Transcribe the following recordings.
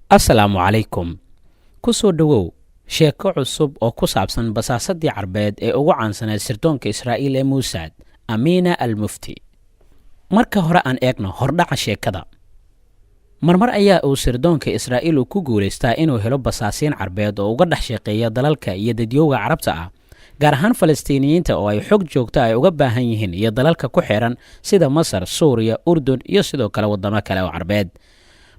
asalaamu calaykum ku soo dhowow sheeko cusub oo ku saabsan basaasadii carbeed ee ugu caansaneed sirdoonka israa'iil ee muusaad amiina almufti. marka hore aan eegno hordhaca sheekada. marmar ayaa uu sirdoonka israa'iil ku guulaystaa inuu helo basaasiin carbeed oo uga dhex shaqeeya dalalka iyo dadyowga carabta ah, gaar ahaan falastiiniyiinta oo ay xog joogta ay uga baahan yihiin iyo dalalka ku xiran sida masar, suuriya, urdun iyo sidoo kale waddamo kale oo carbeed.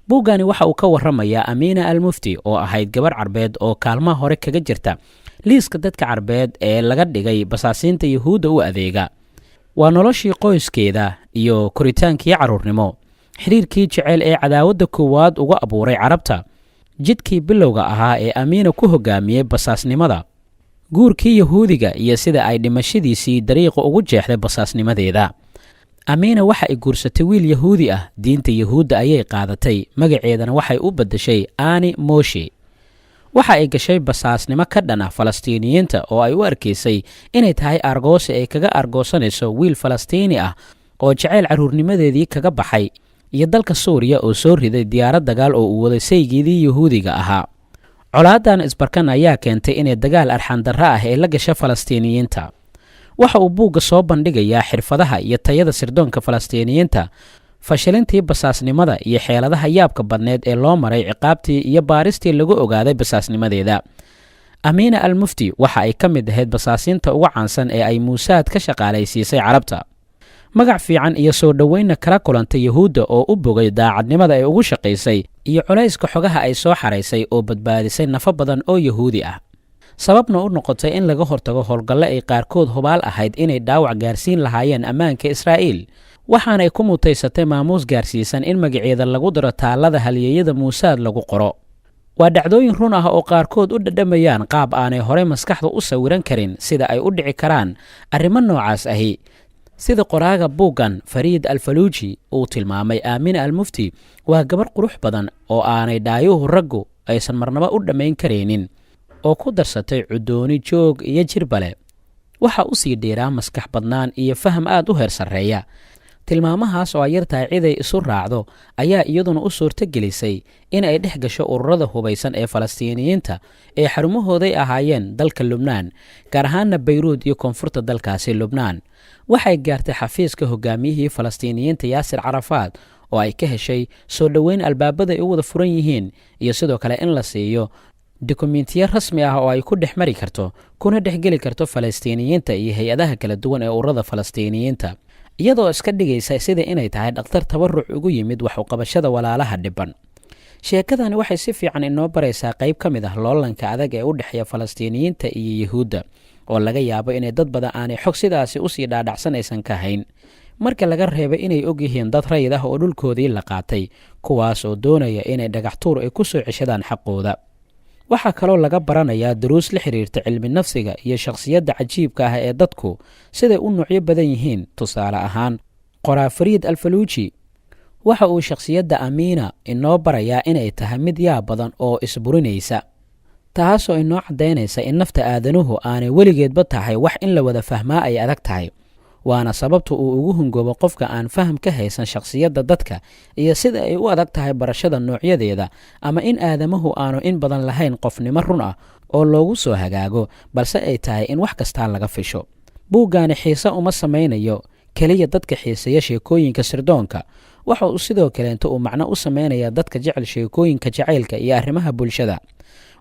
buuggani waxa uu ka warramayaa amiina almufti oo ahayd gabar carbeed oo kaalmaha hore kaga jirta liiska dadka carbeed ee laga dhigay basaasiinta yuhuudda u adeega. waa noloshii qoyskeeda iyo koritaankii carruurnimo, xidhiirkii jecel ee cadaawadda koowaad uga abuuray carabta, jidkii bilowga ahaa ee amiina ku hoggaamiyey basaasnimada, guurkii yuhuudiga iyo sida ay dhimashadiisii dariiqa ugu jeexday basaasnimadeeda. amiina waxa ay guursatay wiil yahuudi ah, diinta yuhuudda ayay qaadatay, magaceedana waxay u beddeshay ani moshi. waxa ay gashay basaasnimo ka dhan ah falastiiniyiinta oo ay u arkaysay inay tahay argoosi ay kaga argoosanayso wiil falastiini ah oo jacayl carruurnimadeedii kaga baxay, iyo dalka suuriya oo soo riday diyaarad dagaal oo uu waday saygeedii yuhuudiga ahaa. colaadan isbarkan ayaa keentay inay dagaal arxandarro ah ee la gasha falastiiniyiinta. waxa uu buugga soo bandhigayaa xirfadaha iyo tayada sirdoonka falastiiniyiinta, fashilintii basaasnimada iyo xeeladaha yaabka badneed ee loo maray ciqaabtii iyo baaristii lagu ogaaday basaasnimadeeda. amiina almufti waxa ay ka mid ahayd basaasiinta ugu caansan ee ay muusaad ka shaqaalaysiisay carabta. magac fiican iyo soo dhoweynna kala kulantay yuhuudda oo u bogay daacadnimada ay ugu shaqaysay iyo culayska xogaha ay soo xaraysay oo badbaadisay nafo badan oo yuhuudi ah, sababna u noqotay in laga hortago howlgalle ay qaarkood hubaal ahayd inay dhaawac gaarsiin lahaayeen ammaanka israa'iil. waxaanay ku mutaysatay maamuus gaarsiisan in magaceeda lagu daro taallada halyeeyada muusaad lagu qoro. waa dhacdooyin run ah oo qaarkood u dhadhamayaan qaab aanay horey maskaxda u sawiran karin sida ay u dhici karaan arrimo noocaas ahi. sida qoraaga buuggan fariid alfaluuji uu tilmaamay, aamina almufti waa gabar qurux badan oo aanay dhaayuhu raggu aysan marnaba u dhammayn karaynin, oo ku darsatay cudooni joog iyo jirbale. waxa u sii dheeraa maskax badnaan iyo faham aad u heer sarreeya. tilmaamahaas oo ay yartahay ciday isu raacdo ayaa iyaduna u suurto gelisay in ay dhex gasho ururada hubaysan ee falastiiniyiinta ee xarumahooday ahaayeen dalka lubnaan, gaar ahaanna bayruud iyo koonfurta dalkaasi lubnaan. waxay gaartay xafiiska hogaamiyihii falastiiniyiinta yaasir carafaad oo ay ka heshay soo dhoweyn albaabada ay u wada furan yihiin, iyo sidoo kale in la siiyo dukumentiyo rasmi ah oo ay ku dhex mari karto kuna dhexgeli karto falastiiniyiinta iyo hay-adaha kala duwan ee ururada falastiiniyiinta, iyadoo iska dhigaysa sida inay tahay dhakhtar tabaruc ugu yimid wax uqabashada walaalaha dhiban. sheekadani waxay si fiican inoo baraysaa qayb ka mid ah loolanka adag ee u dhexeeya falastiiniyiinta iyo yuhuudda, oo laga yaabo inay dad badan aanay xog sidaasi usii dhaadhacsan aysan ka hayn, marka laga reebay inay og yihiin dad rayid ah oo dhulkoodii la qaatay, kuwaas oo doonaya inay dhagaxtuur ay ku soo ceshadaan xaqooda. waxaa kaloo laga baranayaa duruus la xiriirta cilmi nafsiga iyo shakhsiyadda cajiibka ah ee dadku siday u nuucyo badan yihiin. tusaale ahaan, qoraa fariid alfaluuji waxa uu shakhsiyadda amiina inoo barayaa inay tahay mid yaab badan oo isburinaysa, taasoo inoo caddaynaysa in nafta aadanuhu aanay weligeedba tahay wax in la wada fahmaa ay adag tahay. waana sababta uu ugu hungoobo qofka aan faham ka haysan shakhsiyadda dadka iyo sida ay u adag tahay barashada noocyadeeda, ama in aadamuhu aanu in badan lahayn qofnimo run ah oo loogu soo hagaago, balse ay tahay in wax kastaa laga fisho. buuggaani xiise uma samaynayo keliya dadka xiiseeya sheekooyinka sirdoonka, waxa uu sidoo kaleenta uu macno u samaynayaa dadka jecel sheekooyinka jacaylka iyo arrimaha bulshada.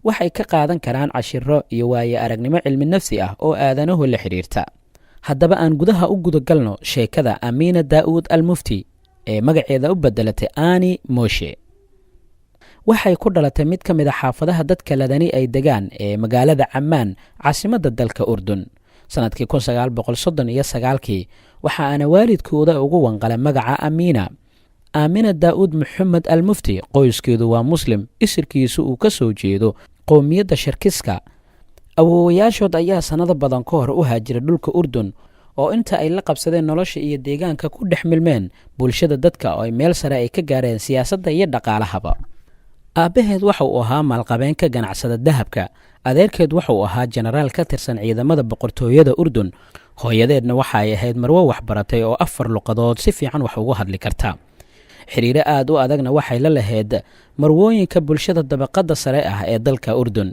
waxay ka qaadan karaan cashiro iyo waaye aragnimo cilmi nafsi ah oo aadanuhu la xidhiirta. haddaba aan gudaha u gudagalno sheekada amiina daa'uud almufti ee magaceeda u beddelatay ani moshe. waxay ku dhalatay mid ka mid a xaafadaha dadka ladani ay degaan ee magaalada cammaan, caasimadda dalka urdun, sannadkii kii. waxa aana waalidkooda ugu wanqalay magaca amiina. aamina daa'uud maxamed almufti qoyskeedu waa muslim, isirkiisu uu ka soo jeedo qowmiyadda sharkiska. awoowayaashood ayaa sannado badan ka hor u haajiray dhulka urdun, oo inta ay la qabsadeen nolosha iyo deegaanka ku dhex milmeen bulshada dadka oo ay meel sare ay ka gaareen siyaasadda iyo dhaqaalahaba. aabbaheed waxa uu ahaa maalqabeen ka ganacsada dahabka, adeerkeed waxa uu ahaa jenaraal ka tirsan ciidamada boqortooyada urdun, hooyadeedna waxa ay ahayd marwo waxbaratay oo 4 luqadood si fiican wax ugu hadli karta. xiriiro aad u adagna waxay la lahayd marwooyinka bulshada dabaqadda sare ah ee dalka Urdun.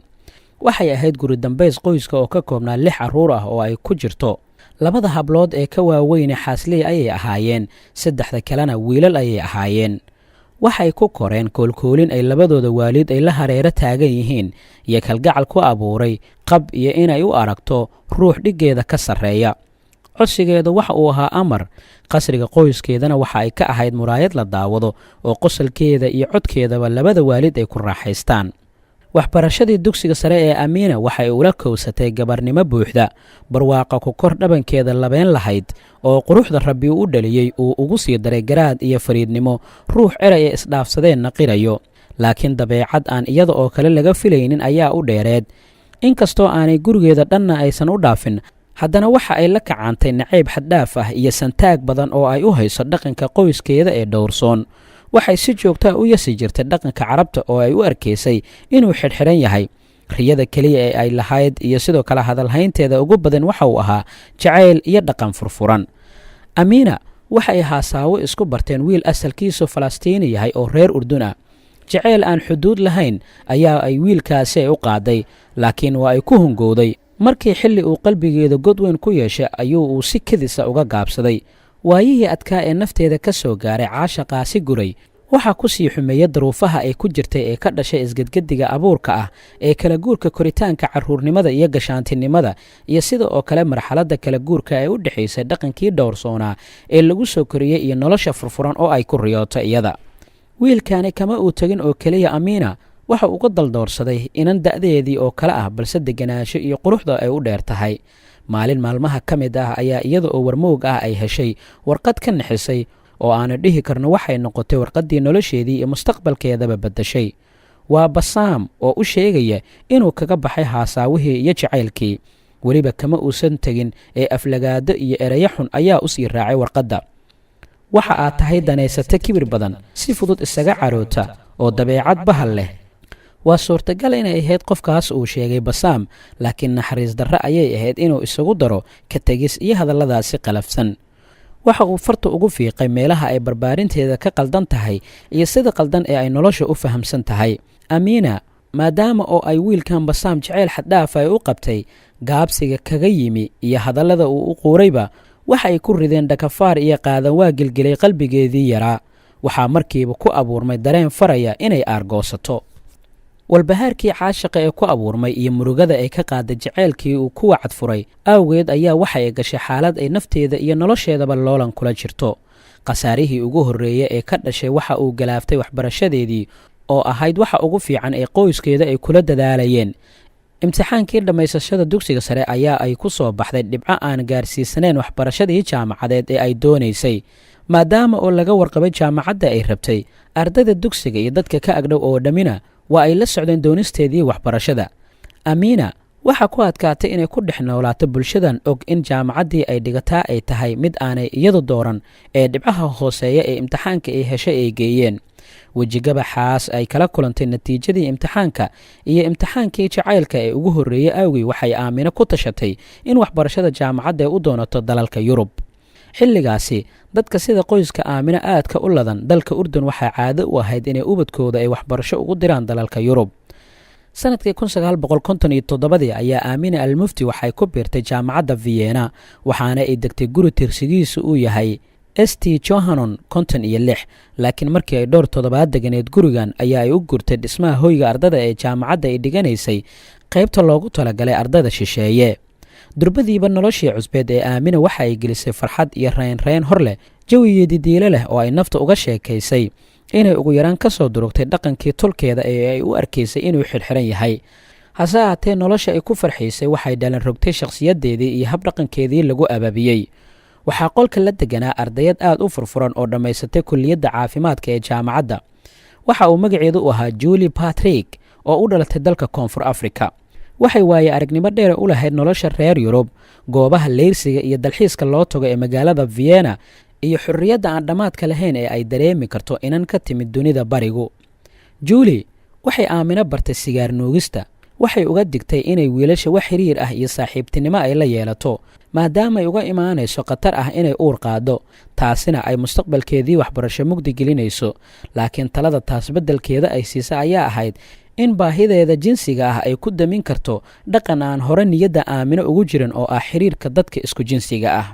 Waxay ahayd guri dambays qoyska oo ka koobnaa 6 carruur ah oo ay ku jirto 2 hablood ee ka waaweyn xaasley ayay ahaayeen, 3 kalena wiilal ayay ahaayeen. waxay ku koreen koolkoolin ay labadooda waalid ay la hareero taagan yihiin iyo kalgacal ku abuuray qab iyo inay u aragto ruux dhigeeda ka sarreeya. codsigeedu waxa uu ahaa amar, qasriga qoyskeedana waxa ay ka ahayd muraayad la daawado oo qosolkeeda iyo codkeedaba labada waalid ay ku raaxaystaan. waxbarashadii dugsiga sare ee Amiina waxay ula kowsatay gabarnimo buuxda, barwaaqa ku kor dhabankeeda labeen lahayd oo quruxda Rabbi u dhaliyay uu ugu sii daray garaad iyo fariidnimo ruux eray ee isdhaafsadeen naqirayo. laakiin dabeecad aan iyada oo kale laga filaynin ayaa u dheereed. inkastoo aanay gurigeeda dhanna aysan u dhaafin, haddana waxa ay la kacaantay nacayb xaddhaaf ah iyo santaag badan oo ay u hayso dhaqanka qoyskeeda ee dhowrsoon. waxay si joogtaa u yasi jirtay dhaqanka carabta oo ay u arkaysay inuu xidhxidhan yahay. riyada keliya ee ay lahayd iyo sidoo kale hadalhaynteeda ugu badan waxa uu ahaa jacayl iyo dhaqan furfuran. Amiina waxay haasaawo isku barteen wiil asalkiisu Falastiini yahay oo reer Urdun ah. jacayl aan xuduud lahayn ayaa ay wiilkaasi ay u qaaday, laakiin waa ay ku hungowday. markii xilli uu qalbigeeda god weyn ku yeeshay ayuu uu si kedisa uga gaabsaday. waayihii adkaa ee nafteeda ka soo gaaray caashaqaasi guray waxaa ku sii xumeeya daruufaha ay ku jirtay ee ka dhashay isgedgediga abuurka ah ee kala guurka koritaanka carruurnimada iyo gashaantinimada, iyo sida oo kale marxaladda kala guurka ee u dhexaysay dhaqankii dhowrsoonaa ee lagu soo koriyey iyo nolosha furfuran oo ay ku riyooto iyada. wiilkaani kama uu tegin oo keliya Amiina, waxa uga daldoorsaday inan da'deedii oo kale ah balse deganaansho iyo quruxda ay u dheer tahay. maalin maalmaha ka mid ah ayaa iyada oo warmoog ah ay heshay warqad ka nixisay oo aanu dhihi karno waxay noqotay warqaddii nolosheedii iyo mustaqbalkeedaba beddashay. waa Basaam oo u sheegaya inuu kaga baxay haasaawihii iyo jacaylkii. weliba kama uusan tegin ee aflagaado iyo ereyo xun ayaa u sii raacay warqadda. waxa aad tahay danaysata kibir badan, si fudud isaga caroota oo dabeecad bahal leh. waa suurtagal inay ahayd qofkaas uu sheegay Basaam, laakiin naxariis darre ayay ahayd inuu isagu daro ka tegis iyo hadalladaasi qalafsan. waxa uu farta ugu fiiqay meelaha ay barbaarinteeda ka qaldan tahay iyo sida qaldan ee ay nolosha u fahamsan tahay. Amiina maadaama oo ay wiilkan Basaam jacayl xaddhaaf ay u qabtay, gaabsiga kaga yimi iyo hadallada uu u quurayba waxay ku rideen dhakafaar iyo qaadan waa gelgelay qalbigeedii yaraa. waxaa markiiba ku abuurmay dareen faraya inay aargoosato. walbahaarkii caashaqa ee ku abuurmay iyo murugada ay ka qaaday jacaylkii uu ku wacad furay awgeed ayaa waxay gashay xaalad ay nafteeda iyo nolosheedaba loolan kula jirto. khasaarihii ugu horreeya ee ka dhashay waxa uu galaaftay waxbarashadeedii oo ahayd waxa ugu fiican ee qoyskeeda ay kula dadaalayeen. imtixaankii dhammaysashada dugsiga sare ayaa ay ku soo baxday dhibco aan gaarsiisanayn waxbarashadii jaamacadeed ee ay doonaysay. maadaama oo laga warqabay jaamacadda ay rabtay, ardayda dugsiga iyo dadka ka agdhow oo dhammina waa ay la socdeen doonisteedii waxbarashada. Amiina waxaa ku adkaatay inay ku dhex noolaato bulshadan og in jaamacaddii ay dhigataa ay tahay mid aanay iyadu dooran ee dhibcaha hooseeya ee imtixaanka ay heshay ay geeyeen. wejigabaxaas ay kala kulantay natiijadii imtixaanka iyo imtixaankii jacaylka ee ugu horreeyey awgii waxay Amiina ku tashatay in waxbarashada jaamacadda ay u doonato dalalka Yurub. xilligaasi dadka sida qoyska Amiina aadka u ladan dalka Urdun waxaa caado u ahayd inay ubadkooda ay waxbarasho ugu diraan dalalka Yurub. sanadkii 1957 ayaa Amiina al-Mufti waxay ku biirtay jaamacadda Vienna, waxaana ay degtay guri tirsigiisu uu yahay St. Johannon 56. laakiin markii ay dhowr toddobaad deganeed gurigan ayaa ay u gurtay dhismaha hoyga ardada ee jaamacadda ay dhiganaysay, qaybta loogu talagalay ardada shisheeye. durbadiiba noloshii cusbeed ee Amiina waxa ay gelisay farxad iyo rayn hor leh, jawigeedii diile leh oo ay nafta uga sheekaysay inay ugu yaraan ka soo durugtay dhaqankii tolkeeda ee ay u arkaysay inuu xidhxidhan yahay. hase ahaatee nolosha ay ku farxaysay waxay dhalan rogtay shakhsiyadeedii iyo hab dhaqankeedii lagu abaabiyey. waxaa qolka la deganaa ardayad aad u furfuran oo dhammaysatay kulliyadda caafimaadka ee jaamacadda. waxa uu magaceedu u ahaa Julie Patrick oo u dhalatay dalka Koonfur Afrika. waxay waaye aragnimo dheer u lahayd nolosha reer Yurub, goobaha leyrsiga iyo dalxiiska loo tago ee magaalada Vienna, iyo xurriyadda aan dhammaadka lahayn ee ay dareemi karto inan ka timid dunida barigu. Julie waxay Amiina bartay sigaar nuugista. waxay uga digtay inay wiilasha wax xiriir ah iyo saaxiibtinimo ay la yeelato, maadaama ay uga imaanayso khatar ah inay uur qaado, taasina ay mustaqbalkeedii waxbarasho mugdi gelinayso. laakiin talada taas beddelkeeda ay siisa ayaa ahayd in baahideeda jinsiga ah ay ku damin karto dhaqan aan hore niyadda aamino ugu jirin oo ah xiriirka dadka isku jinsiga ah.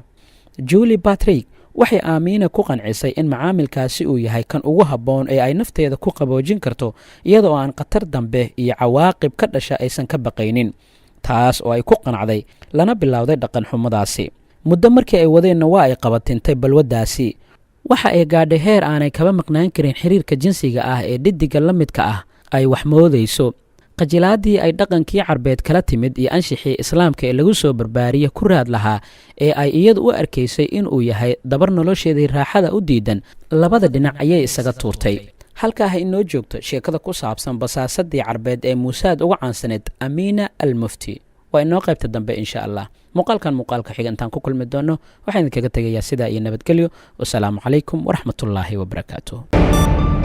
Julie Patrick waxay Aamina ku qancisay in macaamilkaasi uu yahay kan ugu habboon ee ay nafteeda ku qaboojin karto iyadoo aan khatar dambe iyo cawaaqib ka dhasha aysan ka baqaynin, taas oo ay ku qanacday lana bilowday dhaqan xumadaasi. muddo markii ay wadeenna waa ay qabatintay balwaddaasi. waxa ay gaadhay heer aanay kaba maqnaan karin xiriirka jinsiga ah ee dhiddiga la midka ah ay wax moodayso. qajilaadii ay dhaqankii carbeed kala timid iyo anshixii islaamka ee lagu soo barbaariye ku raad lahaa ee ay iyadu u arkaysay inuu yahay dabar nolosheedii raaxada u diidan, labada dhinac ayay isaga tuurtay. halkaa ha inoo joogto sheekada ku saabsan basaasadii carbeed ee muusaad uga caansaneed Amiina al-Mufti. waa inoo qaybta dambe insha allah. muuqaalkan muuqaalka xiga intaan ku kulmi doono waxaan idinkaga tegayaa sidaa iyo nabadgelyo. wasalaamu calaykum waraxmatullaahi wabarakaatuh.